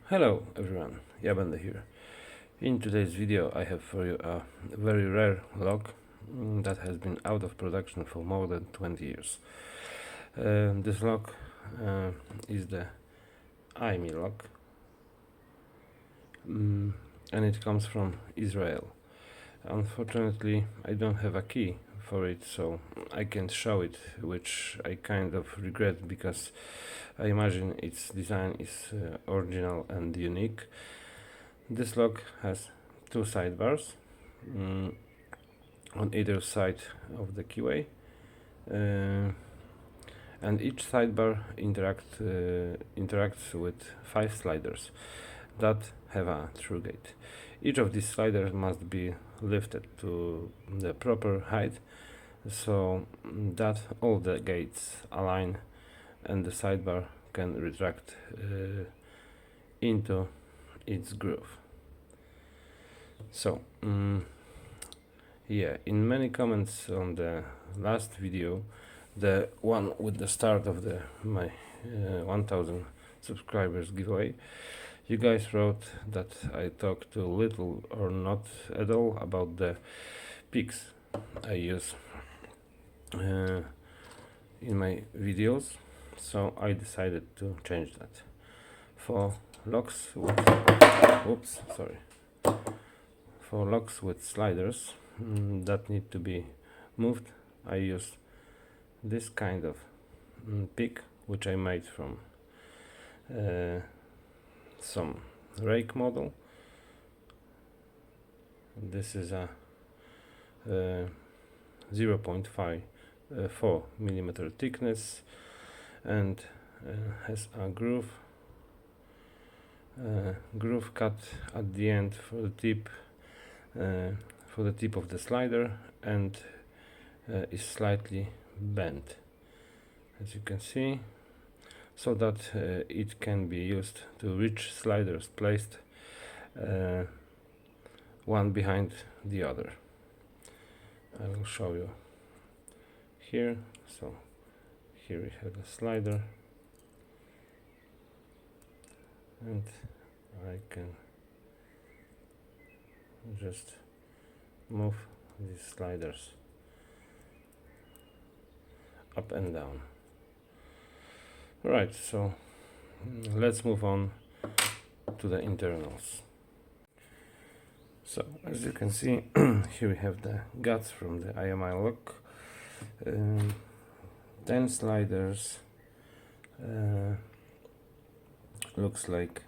Hello everyone, Jabende here. In today's video I have for you a very rare lock that has been out of production for more than 20 years. This lock is the IMILock and it comes from Israel. Unfortunately I don't have a key for it, so I can't show it, which I kind of regret because I imagine its design is original and unique. This lock has two sidebars on either side of the keyway, and each sidebar interacts with 5 sliders that have a through gate. Each of these sliders must be lifted to the proper height so that all the gates align and the sidebar can retract into its groove. So yeah, in many comments on the last video, the one with the start of my 1000 subscribers giveaway, you guys wrote that I talk too little or not at all about the picks I use in my videos, so I decided to change that. For locks with for locks with sliders that need to be moved, I use this kind of pick, which I made from some rake model. This is a 0.4 millimeter thickness and has a groove cut at the end for the tip of the slider, and is slightly bent, as you can see, so that it can be used to reach sliders placed one behind the other. I will show you here. So here we have the slider, and I can just move these sliders up and down. Right, so let's move on to the internals. So as you can see, here we have the guts from the IMILock, 10 sliders, looks like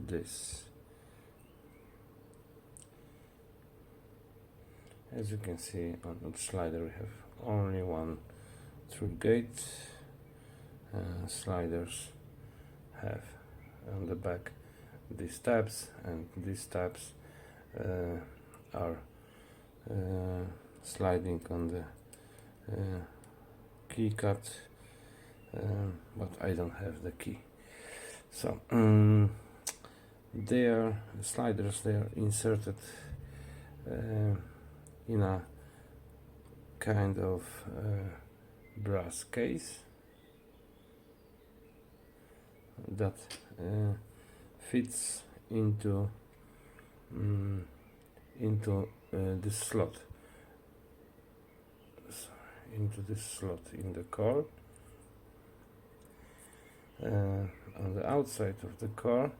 this. As you can see, on each slider we have only one through gate. Sliders have on the back these tabs, and these tabs are sliding on the key cut, but I don't have the key. So sliders, they are inserted in a kind of brass case that fits into this slot, in the core. On the outside of the core,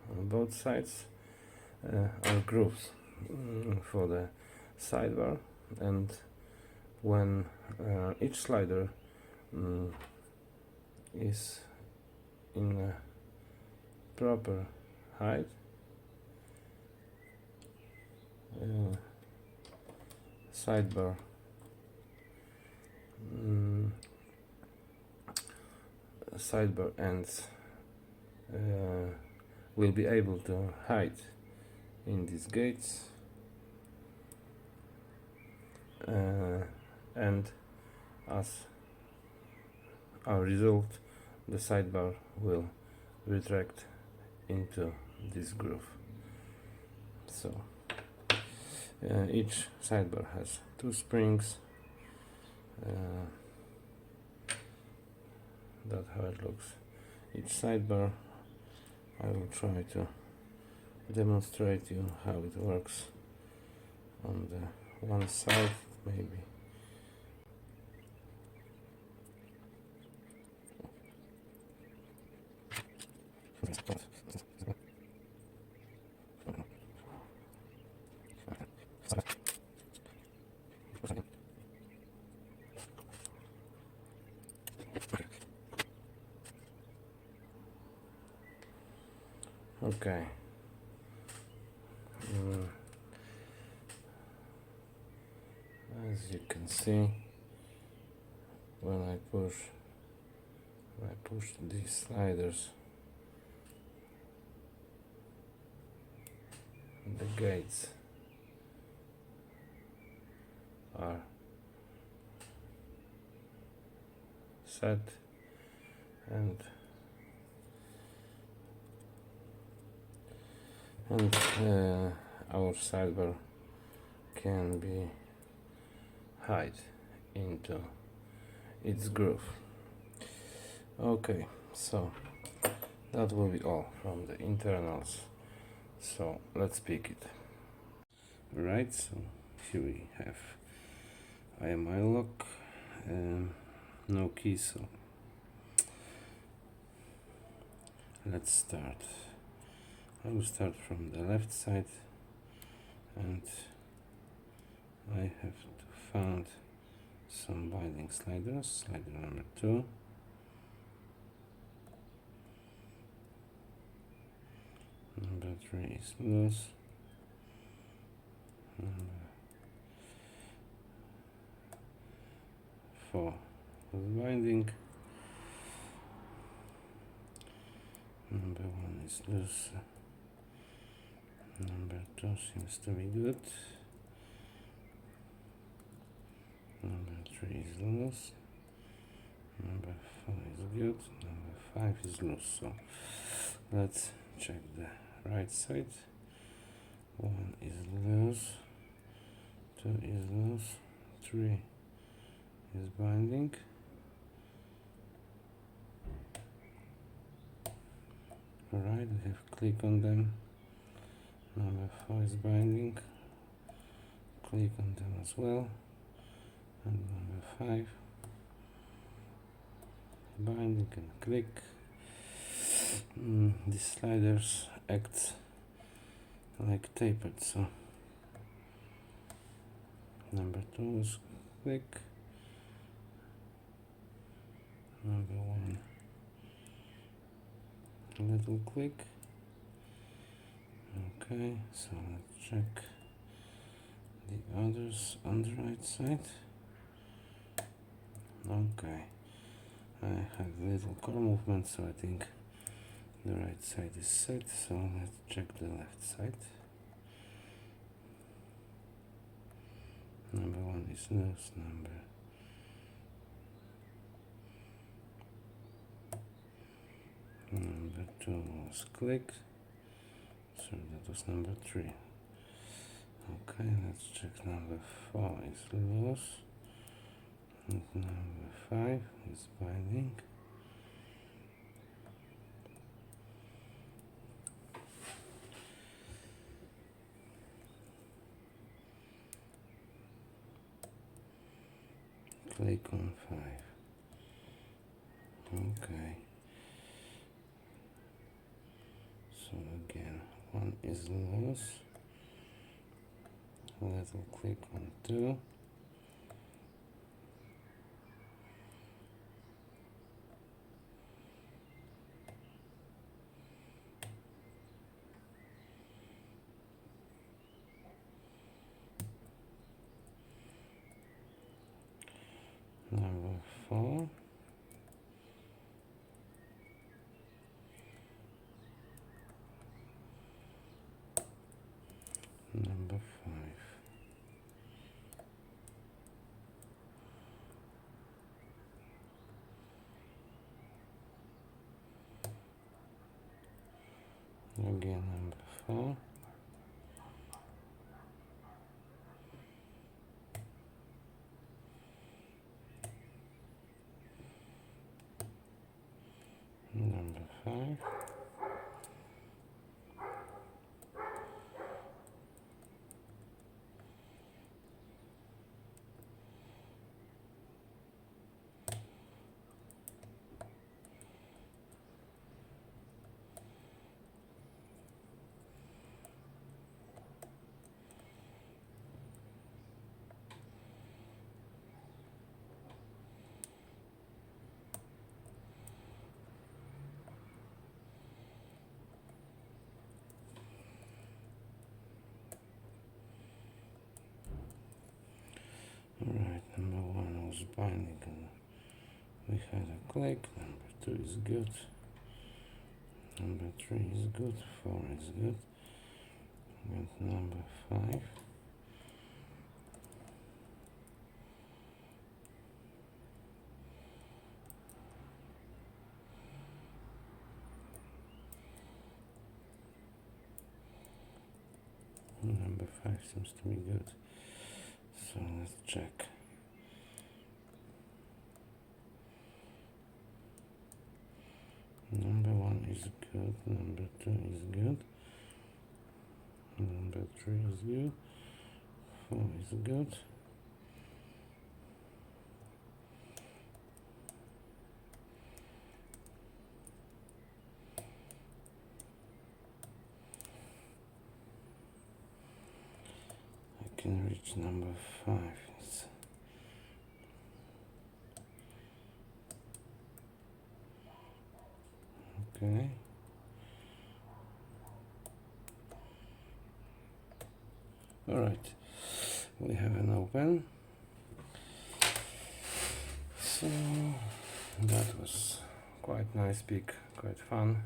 on both sides, are grooves for the sidebar, and when each slider is in a proper height, sidebar ends will be able to hide in these gates, and as a result the sidebar will retract into this groove. So each sidebar has 2 springs. That's how it looks. Each sidebar I will try to demonstrate you how it works on the one side, maybe. Okay. As you can see, when I push these sliders, the gates are set, and our sidebar can be hide into its groove. Okay, so that will be all from the internals, so let's pick it. Right, so here we have IMILock, no key, so let's start. I will start from the left side, and I have to find some binding sliders. Slider number 2, number 3 is loose, number 4 is binding, number 1 is loose, number 2 seems to be good, number 3 is loose, number 4 is good, number 5 is loose. So let's check the right side. 1 is loose, 2 is loose, 3 is binding, alright, we have click on them. Number 4 is binding, click on them as well, and number 5 binding and click. These sliders act like tapered, so number 2 is click, number 1 little click. Okay, so let's check the others on the right side. Okay, I have little core movement, so I think the right side is set, so let's check the left side. Number 1 is loose, number 2 was click, so that was number 3. Okay, let's check number 4 is loose, and number 5 is binding. Click on 5. Okay. So again, 1 is loose. Little click on 2. Number 4. Number 5. Again, number 4. Number 5. finally we had a click. Number 2 is good, number 3 is good, 4 is good, and number 5. Number 5 seems to be good, so let's check. Number 1 is good, number 2 is good, number 3 is good, 4 is good, I can reach number 5. Okay. Alright, we have an open. So that was quite nice pick, quite fun.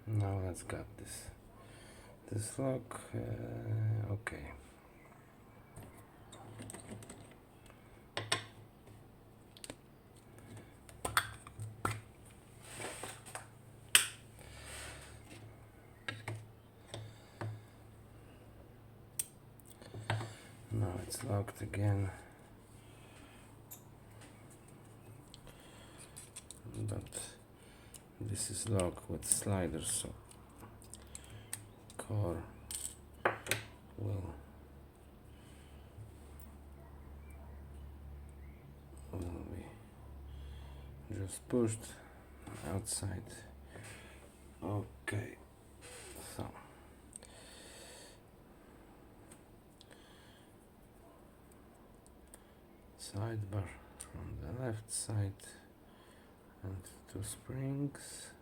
Now let's get this lock. Okay. Now it's locked again, but this is locked with sliders, so core will be just pushed outside. Okay, so sidebar from the left side and 2 springs,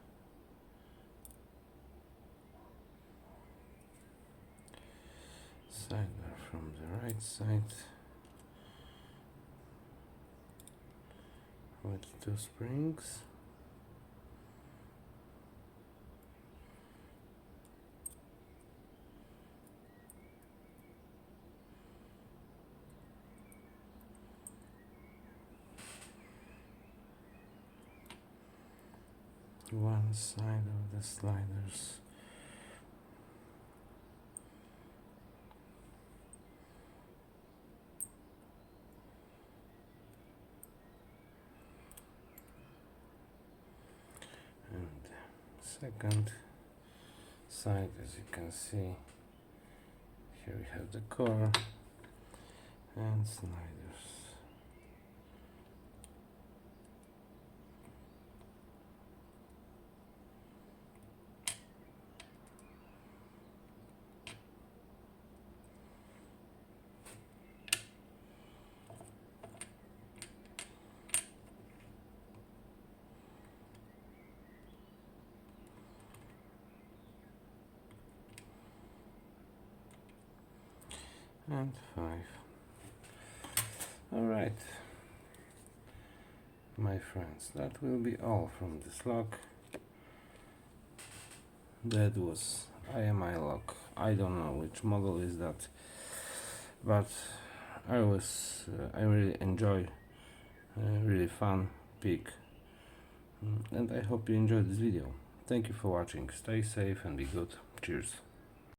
sidebar from the right side with 2 springs, one side of the sliders, and second side. As you can see, here we have the core and sliders. And 5. Alright, my friends, that will be all from this lock. That was IMILock. I don't know which model is that, but I really enjoy, really fun pick, and I hope you enjoyed this video. Thank you for watching. Stay safe and be good. Cheers.